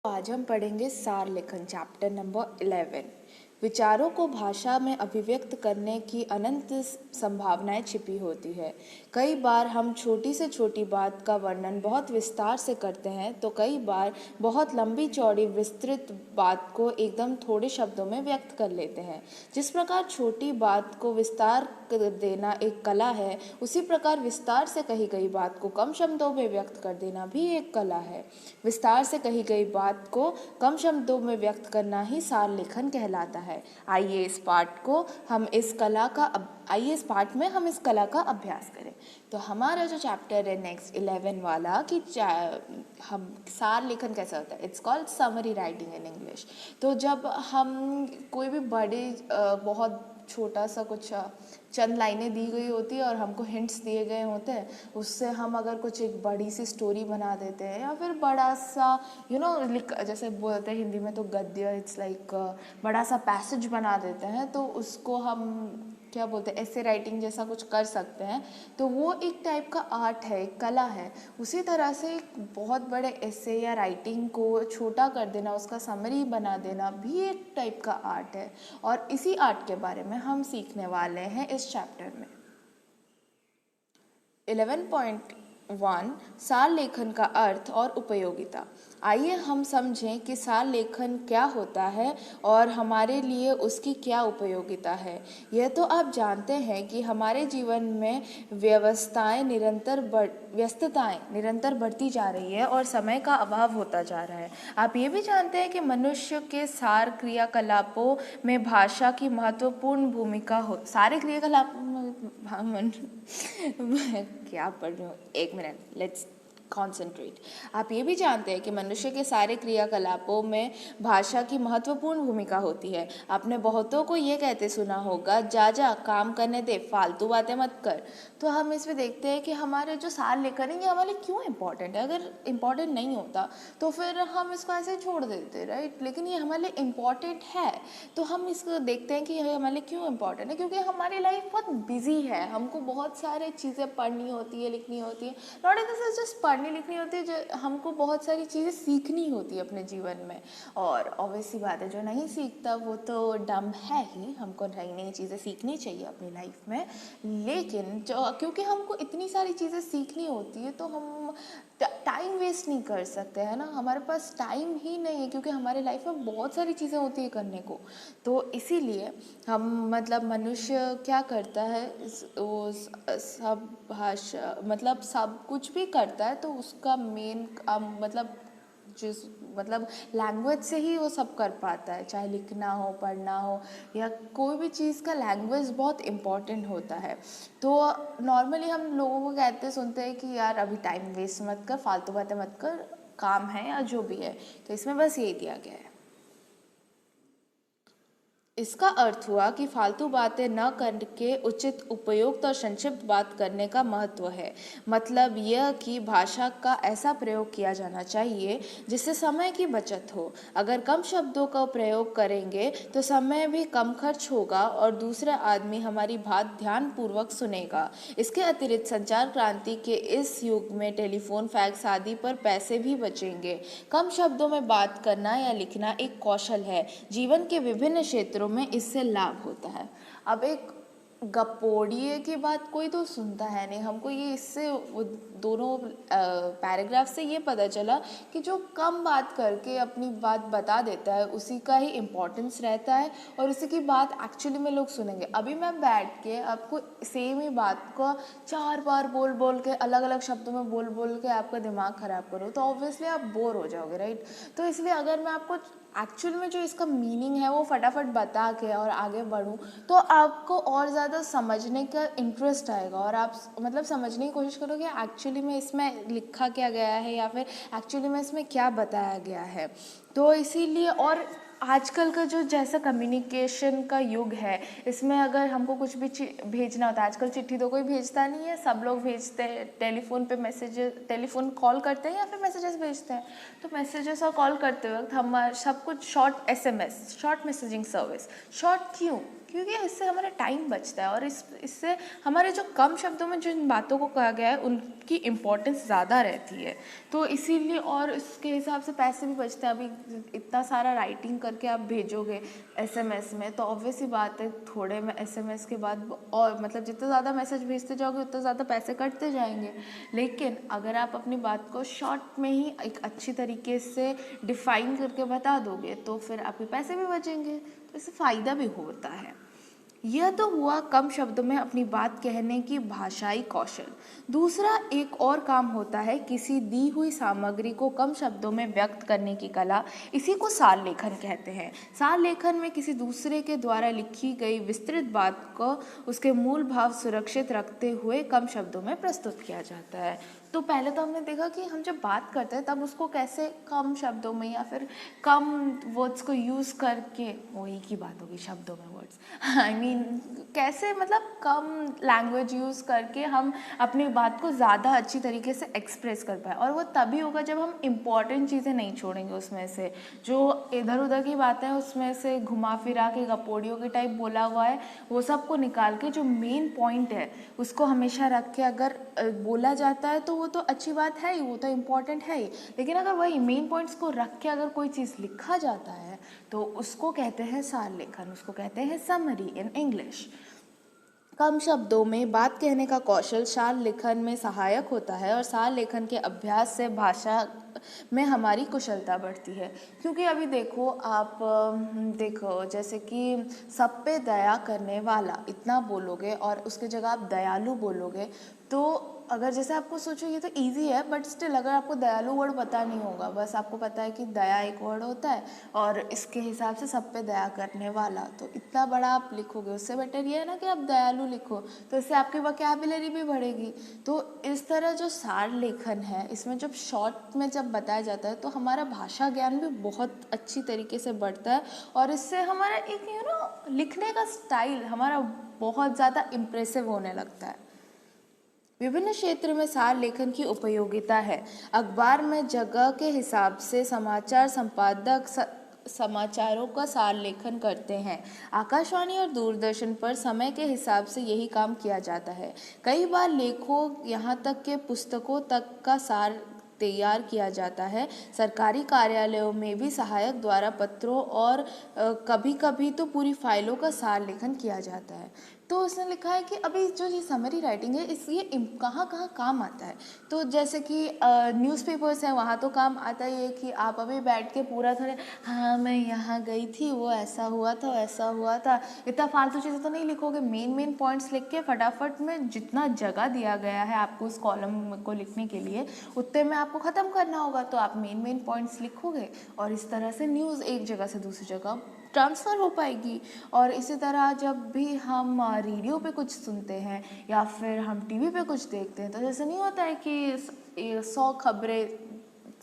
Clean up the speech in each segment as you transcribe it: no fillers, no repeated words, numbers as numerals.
आज हम पढ़ेंगे सार लेखन चैप्टर नंबर 11। विचारों को भाषा में अभिव्यक्त करने की अनंत संभावनाएं छिपी होती है। कई बार हम छोटी से छोटी बात का वर्णन बहुत विस्तार से करते हैं, तो कई बार बहुत लंबी चौड़ी विस्तृत बात को एकदम थोड़े शब्दों में व्यक्त कर लेते हैं। जिस प्रकार छोटी बात को विस्तार देना एक कला है, उसी प्रकार विस्तार से कही गई बात को कम शब्दों में व्यक्त कर देना भी एक कला है। विस्तार से कही गई बात को कम शब्दों में व्यक्त करना ही सार लेखन कहलाता है। आइए इस पाठ में हम इस कला का अभ्यास करें। तो हमारा जो चैप्टर है नेक्स्ट 11 वाला कि हम सार लेखन कैसा होता है, it's called summary writing in English. तो जब हम कोई भी बहुत छोटा सा कुछ चंद लाइनें दी गई होती है और हमको हिंट्स दिए गए होते हैं, उससे हम अगर कुछ एक बड़ी सी स्टोरी बना देते हैं या फिर बड़ा सा जैसे बोलते हैं हिंदी में तो गद्य, इट्स लाइक बड़ा सा पैसेज बना देते हैं, तो उसको हम क्या बोलते हैं, ऐसे राइटिंग जैसा कुछ कर सकते हैं। तो वो एक टाइप का आर्ट है, एक कला है। उसी तरह से एक बहुत बड़े ऐसे या राइटिंग को छोटा कर देना, उसका समरी बना देना भी एक टाइप का आर्ट है। और इसी आर्ट के बारे में हम सीखने वाले हैं इस चैप्टर में। 11.1 सार लेखन का अर्थ और उपयोगिता। आइए हम समझें कि सार लेखन क्या होता है और हमारे लिए उसकी क्या उपयोगिता है। यह तो आप जानते हैं कि हमारे जीवन में व्यस्तताएं निरंतर बढ़ती जा रही है और समय का अभाव होता जा रहा है। आप ये भी जानते हैं कि मनुष्य के सार क्रियाकलापों में भाषा की महत्वपूर्ण भूमिका हो। सारे क्रियाकलापों क्या पढ़ रही हूँ, एक मिनट, लेट्स कॉन्सेंट्रेट। आप ये भी जानते हैं कि मनुष्य के सारे क्रियाकलापों में भाषा की महत्वपूर्ण भूमिका होती है। आपने बहुतों को ये कहते सुना होगा, जा जा काम करने दे, फालतू बातें मत कर। तो हम इसमें देखते हैं कि हमारे जो सार लेखन है ये हमारे क्यों इम्पॉर्टेंट है। अगर इम्पॉर्टेंट नहीं होता तो फिर हम इसको ऐसे छोड़ देते, राइट। लेकिन ये हमारे लिए इम्पॉर्टेंट है, तो हम इसको देखते हैं कि ये हमारे लिए क्यों इम्पॉर्टेंट है। क्योंकि हमारी लाइफ बहुत बिजी है, हमको बहुत सारे चीज़ें पढ़नी होती है, लिखनी होती है। Not in the sense just पढ़नी लिखनी होती है, जो हमको बहुत सारी चीज़ें सीखनी होती है अपने जीवन में। और ऑब्वियसली बात है, जो नहीं सीखता वो तो डम है ही। हमको नई नई चीज़ें सीखनी चाहिए अपनी लाइफ में। लेकिन क्योंकि हमको इतनी सारी चीज़ें सीखनी होती है, तो हम टाइम वेस्ट नहीं कर सकते, है ना। हमारे पास टाइम ही नहीं है, क्योंकि हमारे लाइफ में बहुत सारी चीज़ें होती है करने को। तो इसीलिए मनुष्य क्या करता है, वो सब भाषा सब कुछ भी करता है, तो उसका मेन लैंग्वेज से ही वो सब कर पाता है। चाहे लिखना हो, पढ़ना हो, या कोई भी चीज़ का लैंग्वेज बहुत इम्पॉर्टेंट होता है। तो नॉर्मली हम लोगों को कहते सुनते हैं कि यार अभी टाइम वेस्ट मत कर, फालतू बातें मत कर, काम है या जो भी है। तो इसमें बस यही दिया गया है। इसका अर्थ हुआ कि फालतू बातें न करके उचित, उपयुक्त और संक्षिप्त बात करने का महत्व है। मतलब यह कि भाषा का ऐसा प्रयोग किया जाना चाहिए जिससे समय की बचत हो। अगर कम शब्दों का प्रयोग करेंगे तो समय भी कम खर्च होगा और दूसरा आदमी हमारी बात ध्यानपूर्वक सुनेगा। इसके अतिरिक्त संचार क्रांति के इस युग में टेलीफोन, फैक्स आदि पर पैसे भी बचेंगे। कम शब्दों में बात करना या लिखना एक कौशल है। जीवन के विभिन्न क्षेत्रों में इससे लाभ होता है। अब एक गपोड़िए की बात कोई तो सुनता है नहीं। हमको ये इससे दोनों पैराग्राफ से ये पता चला कि जो कम बात करके अपनी बात बता देता है, उसी का ही इम्पोर्टेंस रहता है और उसी की बात एक्चुअली में लोग सुनेंगे। अभी मैं बैठ के आपको सेम ही बात को 4 बार बोल बोल के, अलग अलग शब्दों में बोल बोल के आपका दिमाग ख़राब करो, तो ऑब्वियसली आप बोर हो जाओगे, राइट। तो इसलिए अगर मैं आपको एक्चुअल में जो इसका मीनिंग है वो फटाफट बता के और आगे बढ़ूँ, तो आपको और ज़्यादा समझने का इंटरेस्ट आएगा और आप समझने की कोशिश करोगे एक्चुअली में इसमें लिखा क्या गया है या फिर एक्चुअली में इसमें क्या बताया गया है। तो इसीलिए, और आजकल का जो जैसा कम्युनिकेशन का युग है, इसमें अगर हमको कुछ भी भेजना होता है, आजकल चिट्ठी तो कोई भेजता नहीं है, सब लोग भेजते हैं टेलीफोन पे मैसेज, टेलीफोन कॉल करते हैं या फिर मैसेजेस भेजते हैं। तो मैसेजेस और कॉल करते वक्त हम सब कुछ short SMS, short messaging service. Short क्यों? क्योंकि इससे हमारा टाइम बचता है और इससे हमारे जो कम शब्दों में जिन बातों को कहा गया है उनकी इम्पोर्टेंस ज़्यादा रहती है। तो इसीलिए, और इसके हिसाब से पैसे भी बचते हैं। अभी इतना सारा राइटिंग करके आप भेजोगे एसएमएस में, तो ऑब्वियस ही बात है थोड़े में एसएमएस के बाद और मतलब जितना ज़्यादा मैसेज भेजते जाओगे उतना ज़्यादा पैसे कटते जाएंगे। लेकिन अगर आप अपनी बात को शॉर्ट में ही एक अच्छी तरीके से डिफाइन करके बता दोगे तो फिर आपके पैसे भी बचेंगे, तो इससे फ़ायदा भी होता है। यह तो हुआ कम शब्दों में अपनी बात कहने की भाषाई कौशल। दूसरा एक और काम होता है किसी दी हुई सामग्री को कम शब्दों में व्यक्त करने की कला। इसी को सार लेखन कहते हैं। सार लेखन में किसी दूसरे के द्वारा लिखी गई विस्तृत बात को उसके मूल भाव सुरक्षित रखते हुए कम शब्दों में प्रस्तुत किया जाता है। तो पहले तो हमने देखा कि हम जब बात करते हैं तब उसको कैसे कम शब्दों में या फिर कम वर्ड्स को यूज़ करके, वही की बात होगी शब्दों में वर्ड्स, आई मीन कैसे मतलब कम लैंग्वेज यूज़ करके हम अपनी बात को ज़्यादा अच्छी तरीके से एक्सप्रेस कर पाए। और वो तभी होगा जब हम इम्पॉर्टेंट चीज़ें नहीं छोड़ेंगे उसमें से, जो इधर उधर की बातें हैं उसमें से घुमा फिरा के गपोड़ियों के टाइप बोला हुआ है वो सब को निकाल के जो मेन पॉइंट है उसको हमेशा रख के अगर बोला जाता है तो वो तो अच्छी बात है ही, वो तो इम्पॉर्टेंट है ही। लेकिन अगर वही मेन पॉइंट्स को रख के अगर कोई चीज़ लिखा जाता है तो उसको कहते हैं सार लेखन, उसको कहते हैं समरी इन इंग्लिश। कम शब्दों में बात कहने का कौशल सार लेखन में सहायक होता है और सार लेखन के अभ्यास से भाषा में हमारी कुशलता बढ़ती है। क्योंकि अभी देखो आप देखो जैसे कि सब पे दया करने वाला इतना बोलोगे और उसके जगह आप दयालु बोलोगे, तो अगर जैसे आपको सोचो ये तो इजी है, बट स्टिल अगर आपको दयालु वर्ड पता नहीं होगा, बस आपको पता है कि दया एक वर्ड होता है और इसके हिसाब से सब पे दया करने वाला, तो इतना बड़ा आप लिखोगे। उससे बेटर ये है ना कि आप दयालु लिखो, तो इससे आपकी वोकैबुलरी भी बढ़ेगी। तो इस तरह जो सार लेखन है इसमें जब शॉर्ट में जब बताया जाता है तो हमारा भाषा ज्ञान भी बहुत अच्छी तरीके से बढ़ता है और इससे हमारा एक लिखने का स्टाइल हमारा बहुत ज़्यादा इम्प्रेसिव होने लगता है। विभिन्न क्षेत्र में सार लेखन की उपयोगिता है। अखबार में जगह के हिसाब से समाचार संपादक समाचारों का सार लेखन करते हैं। आकाशवाणी और दूरदर्शन पर समय के हिसाब से यही काम किया जाता है। कई बार लेखों यहाँ तक के पुस्तकों तक का सार तैयार किया जाता है। सरकारी कार्यालयों में भी सहायक द्वारा पत्रों और कभी कभी तो पूरी फाइलों का सार लेखन किया जाता है। तो उसने लिखा है कि अभी जो ये समरी राइटिंग है ये कहाँ कहाँ काम आता है। तो जैसे कि न्यूज़पेपर्स हैं वहाँ तो काम आता ही है कि आप अभी बैठ के पूरा थोड़े हाँ मैं यहाँ गई थी, वो ऐसा हुआ था वैसा हुआ था, इतना फालतू चीज़ें तो नहीं लिखोगे। मेन पॉइंट्स लिख के फटाफट में जितना जगह दिया गया है आपको उस कॉलम को लिखने के लिए उतने में आपको ख़त्म करना होगा, तो आप मेन पॉइंट्स लिखोगे और इस तरह से न्यूज़ एक जगह से दूसरी जगह ट्रांसफ़र हो पाएगी। और इसी तरह जब भी हम रेडियो पे कुछ सुनते हैं या फिर हम टीवी पे कुछ देखते हैं तो जैसे नहीं होता है कि 100 खबरें,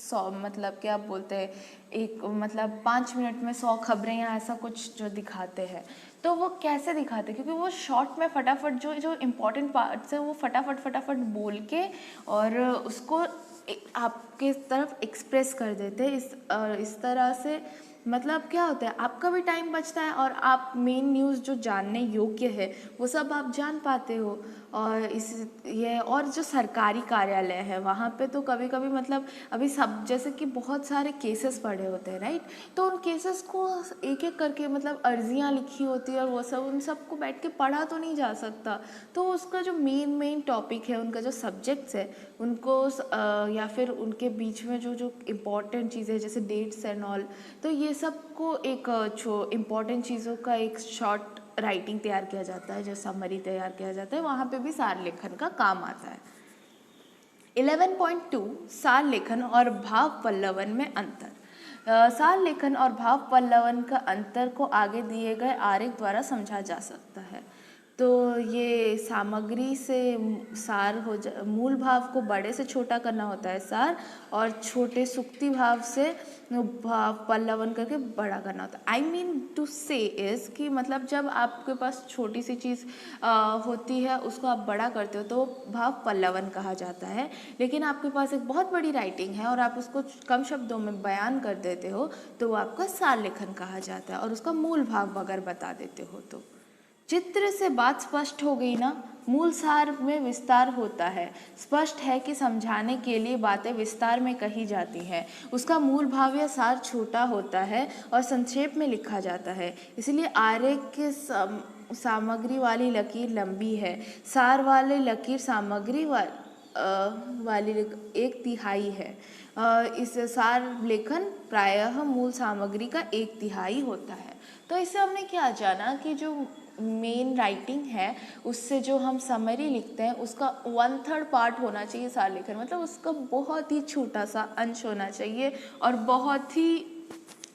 100 मतलब क्या बोलते हैं, एक मतलब 5 मिनट में 100 खबरें या ऐसा कुछ जो दिखाते हैं, तो वो कैसे दिखाते हैं? क्योंकि वो शॉर्ट में फटाफट जो इम्पोर्टेंट पार्ट्स है वो फटाफट बोल के और उसको आपके तरफ एक्सप्रेस कर देते हैं। इस तरह से मतलब क्या होता है, आपका भी टाइम बचता है और आप मेन न्यूज़ जो जानने योग्य है वो सब आप जान पाते हो। और जो सरकारी कार्यालय है वहाँ पे तो कभी कभी मतलब अभी सब जैसे कि बहुत सारे केसेस पड़े होते हैं राइट, तो उन केसेस को एक एक करके मतलब अर्जियाँ लिखी होती है और वो सब उन सबको बैठ के पढ़ा तो नहीं जा सकता। तो उसका जो मेन टॉपिक है, उनका जो सब्जेक्ट्स है उनको या फिर उनके बीच में जो इम्पोर्टेंट चीज़ें जैसे डेट्स एंड ऑल, तो ये सब को एक जो इम्पोर्टेंट चीज़ों का एक शॉर्ट राइटिंग तैयार किया जाता है, जो समरी तैयार किया जाता है, वहाँ पे भी सार लेखन का काम आता है। 11.2 सार लेखन और भाव पल्लवन में अंतर। सार लेखन और भाव पल्लवन का अंतर को आगे दिए गए आरेख द्वारा समझा जा सकता है। तो ये सामग्री से सार हो जा मूल भाव को बड़े से छोटा करना होता है सार, और छोटे सुक्ति भाव से भाव पल्लवन करके बड़ा करना होता है। आई मीन टू से इज़ कि मतलब जब आपके पास छोटी सी चीज़ होती है उसको आप बड़ा करते हो तो भाव पल्लवन कहा जाता है। लेकिन आपके पास एक बहुत बड़ी राइटिंग है और आप उसको कम शब्दों में बयान कर देते हो तो वो आपका सार लेखन कहा जाता है, और उसका मूल भाव अगर बता देते हो तो। चित्र से बात स्पष्ट हो गई ना। मूल सार में विस्तार होता है। स्पष्ट है कि समझाने के लिए बातें विस्तार में कही जाती हैं। उसका मूल भाव या सार छोटा होता है और संक्षेप में लिखा जाता है। इसलिए आरेख के सामग्री वाली लकीर लंबी है, सार वाली लकीर सामग्री वाली एक तिहाई है। इस सार लेखन प्रायः मूल सामग्री का एक तिहाई होता है। तो इससे हमने क्या जाना कि जो मेन राइटिंग है उससे जो हम समरी लिखते हैं उसका 1/3 पार्ट होना चाहिए सार लेखन, मतलब उसका बहुत ही छोटा सा अंश होना चाहिए और बहुत ही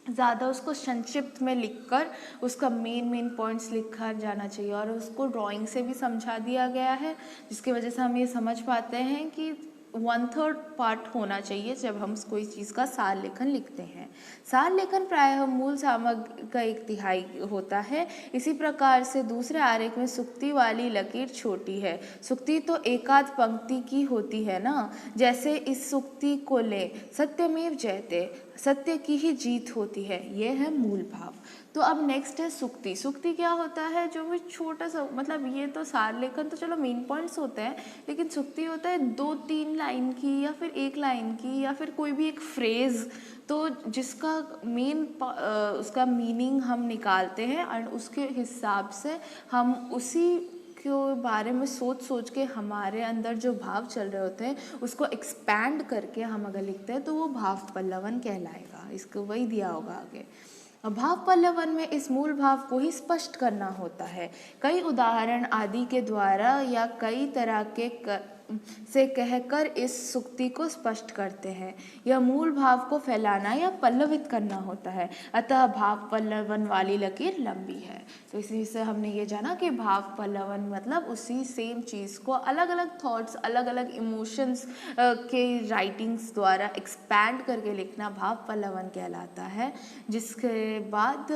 ज़्यादा उसको संक्षिप्त में लिखकर उसका मेन पॉइंट्स लिखा जाना चाहिए। और उसको ड्राइंग से भी समझा दिया गया है जिसकी वजह से हम ये समझ पाते हैं कि 1/3 पार्ट होना चाहिए जब हम कोई चीज़ का सार लेखन लिखते हैं। सार लेखन प्रायः मूल सामग्री का एक तिहाई होता है। इसी प्रकार से दूसरे आरेख में सुक्ति वाली लकीर छोटी है। सुक्ति तो एकाध पंक्ति की होती है ना, जैसे इस सुक्ति को ले, सत्यमेव जयते, सत्य की ही जीत होती है। यह है मूल भाव। तो अब नेक्स्ट है सुक्ति। सुक्ति क्या होता है, जो भी छोटा सा, मतलब ये तो सार लेखन तो चलो मेन पॉइंट्स होते हैं, लेकिन सुक्ति होता है 2-3 लाइन की या फिर 1 लाइन की या फिर कोई भी एक फ्रेज़, तो जिसका उसका मीनिंग हम निकालते हैं और उसके हिसाब से हम उसी के बारे में सोच के हमारे अंदर जो भाव चल रहे होते हैं उसको एक्सपैंड करके हम अगर लिखते हैं तो वो भाव पल्लवन कहलाएगा। इसको वही दिया होगा आगे। भाव पल्लवन में इस मूल भाव को ही स्पष्ट करना होता है। कई उदाहरण आदि के द्वारा या कई तरह के से कहकर इस सुक्ति को स्पष्ट करते हैं। यह मूल भाव को फैलाना या पल्लवित करना होता है। अतः भाव पल्लवन वाली लकीर लंबी है। तो इसी से हमने ये जाना कि भाव पल्लवन मतलब उसी सेम चीज़ को अलग अलग थॉट्स, अलग अलग इमोशंस के राइटिंग्स द्वारा एक्सपैंड करके लिखना भाव पल्लवन कहलाता है। जिसके बाद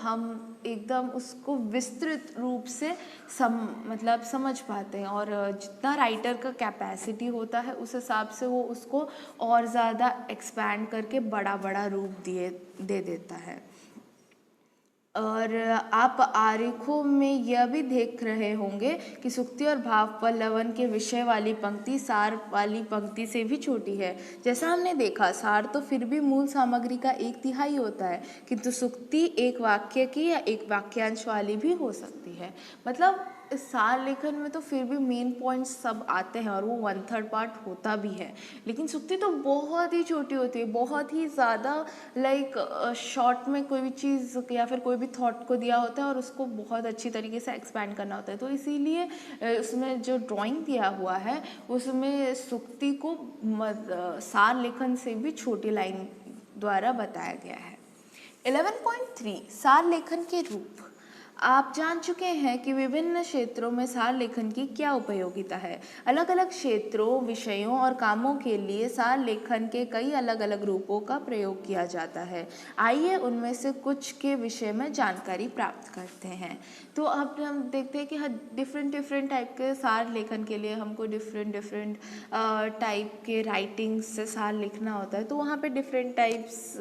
हम एकदम उसको विस्तृत रूप से मतलब समझ पाते हैं, और जितना राइटर का कैपेसिटी होता है उस हिसाब से वो उसको और ज़्यादा एक्सपैंड करके बड़ा बड़ा रूप दे देता है। और आप आरेखों में यह भी देख रहे होंगे कि सुक्ति और भाव पल्लवन के विषय वाली पंक्ति सार वाली पंक्ति से भी छोटी है। जैसा हमने देखा, सार तो फिर भी मूल सामग्री का एक तिहाई होता है, किंतु सुक्ति एक वाक्य की या एक वाक्यांश वाली भी हो सकती है। मतलब सार लेखन में तो फिर भी मेन पॉइंट्स सब आते हैं और वो 1/3 पार्ट होता भी है, लेकिन सुक्ति तो बहुत ही छोटी होती है, बहुत ही ज़्यादा लाइक शॉर्ट में कोई भी चीज़ या फिर कोई भी थॉट को दिया होता है और उसको बहुत अच्छी तरीके से एक्सपैंड करना होता है। तो इसीलिए उसमें जो ड्राइंग दिया हुआ है उसमें सुक्ति को सार लेखन से भी छोटी लाइन द्वारा बताया गया है। 11.3 सार लेखन के रूप। आप जान चुके हैं कि विभिन्न क्षेत्रों में सार लेखन की क्या उपयोगिता है। अलग अलग क्षेत्रों, विषयों और कामों के लिए सार लेखन के कई अलग अलग रूपों का प्रयोग किया जाता है। आइए उनमें से कुछ के विषय में जानकारी प्राप्त करते हैं। तो अब हम देखते हैं कि हर डिफरेंट टाइप के सार लेखन के लिए हमको डिफरेंट टाइप के राइटिंग्स से सार लिखना होता है। तो वहाँ पे डिफरेंट टाइप्स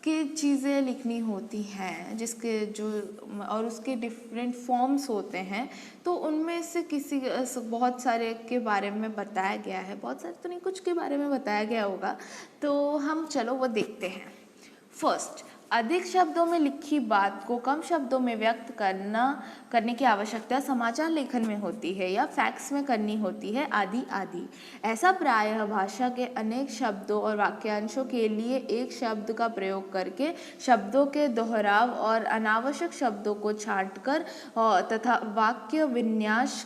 की चीज़ें लिखनी होती हैं जिसके जो और उसके डिफरेंट फॉर्म्स होते हैं। तो उनमें से बहुत सारे के बारे में बताया गया है, बहुत सारे तो नहीं, कुछ के बारे में बताया गया होगा, तो हम चलो वो देखते हैं। फर्स्ट, अधिक शब्दों में लिखी बात को कम शब्दों में व्यक्त करने की आवश्यकता समाचार लेखन में होती है या फैक्स में करनी होती है, आदि आदि। ऐसा प्रायः भाषा के अनेक शब्दों और वाक्यांशों के लिए एक शब्द का प्रयोग करके शब्दों के दोहराव और अनावश्यक शब्दों को छांटकर तथा वाक्य विन्यास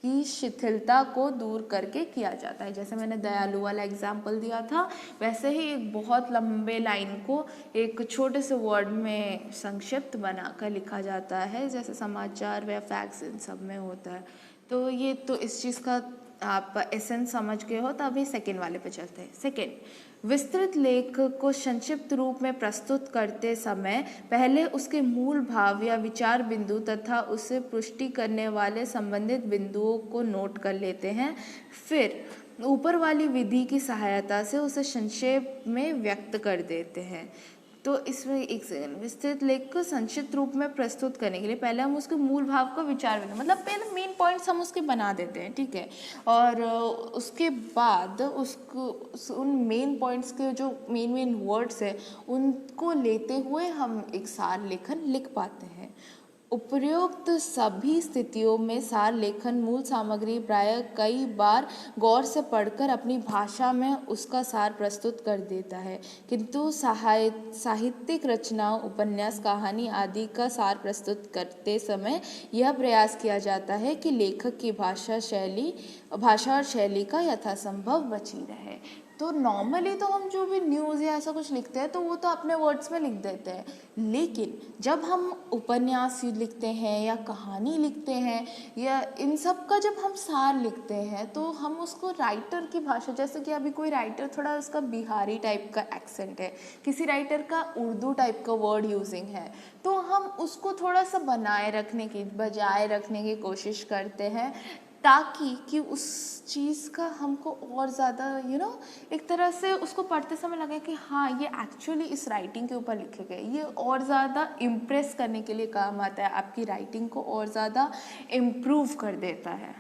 की शिथिलता को दूर करके किया जाता है। जैसे मैंने दयालु वाला एग्जाम्पल दिया था, वैसे ही एक बहुत लंबे लाइन को एक छोटे से वर्ड में संक्षिप्त बनाकर लिखा जाता है, जैसे समाचार व फैक्ट्स इन सब में होता है। तो ये तो इस चीज़ का आप एसेंस समझ गए हो। तो अभी सेकेंड वाले पे चलते हैं। सेकेंड, विस्तृत लेख को संक्षिप्त रूप में प्रस्तुत करते समय पहले उसके मूल भाव या विचार बिंदु तथा उसे पुष्टि करने वाले संबंधित बिंदुओं को नोट कर लेते हैं, फिर ऊपर वाली विधि की सहायता से उसे संक्षेप में व्यक्त कर देते हैं। तो इसमें एक सेकंड, विस्तृत लेख को संक्षिप्त रूप में प्रस्तुत करने के लिए पहले हम उसके मूल भाव का विचार बिंदु, मतलब पहले मेन पॉइंट्स हम उसके बना देते हैं, ठीक है। और उसके बाद उसको उन मेन पॉइंट्स के जो मेन वर्ड्स है उनको लेते हुए हम एक सार लेखन लिख पाते हैं। उपर्युक्त सभी स्थितियों में सार लेखन मूल सामग्री प्रायः कई बार गौर से पढ़कर अपनी भाषा में उसका सार प्रस्तुत कर देता है, किंतु साहित्यिक रचनाओं, उपन्यास, कहानी आदि का सार प्रस्तुत करते समय यह प्रयास किया जाता है कि लेखक की भाषा और शैली का यथासंभव बची रहे। तो नॉर्मली तो हम जो भी न्यूज़ या ऐसा कुछ लिखते हैं तो वो तो अपने वर्ड्स में लिख देते हैं, लेकिन जब हम उपन्यास लिखते हैं या कहानी लिखते हैं या इन सब का जब हम सार लिखते हैं तो हम उसको राइटर की भाषा, जैसे कि अभी कोई राइटर थोड़ा उसका बिहारी टाइप का एक्सेंट है, किसी राइटर का उर्दू टाइप का वर्ड यूजिंग है, तो हम उसको थोड़ा सा बजाय रखने की कोशिश करते हैं, ताकि कि उस चीज़ का हमको और ज़्यादा एक तरह से उसको पढ़ते समय लगे कि हाँ ये एक्चुअली इस राइटिंग के ऊपर लिखे गए। ये और ज़्यादा इम्प्रेस करने के लिए काम आता है, आपकी राइटिंग को और ज़्यादा इम्प्रूव कर देता है।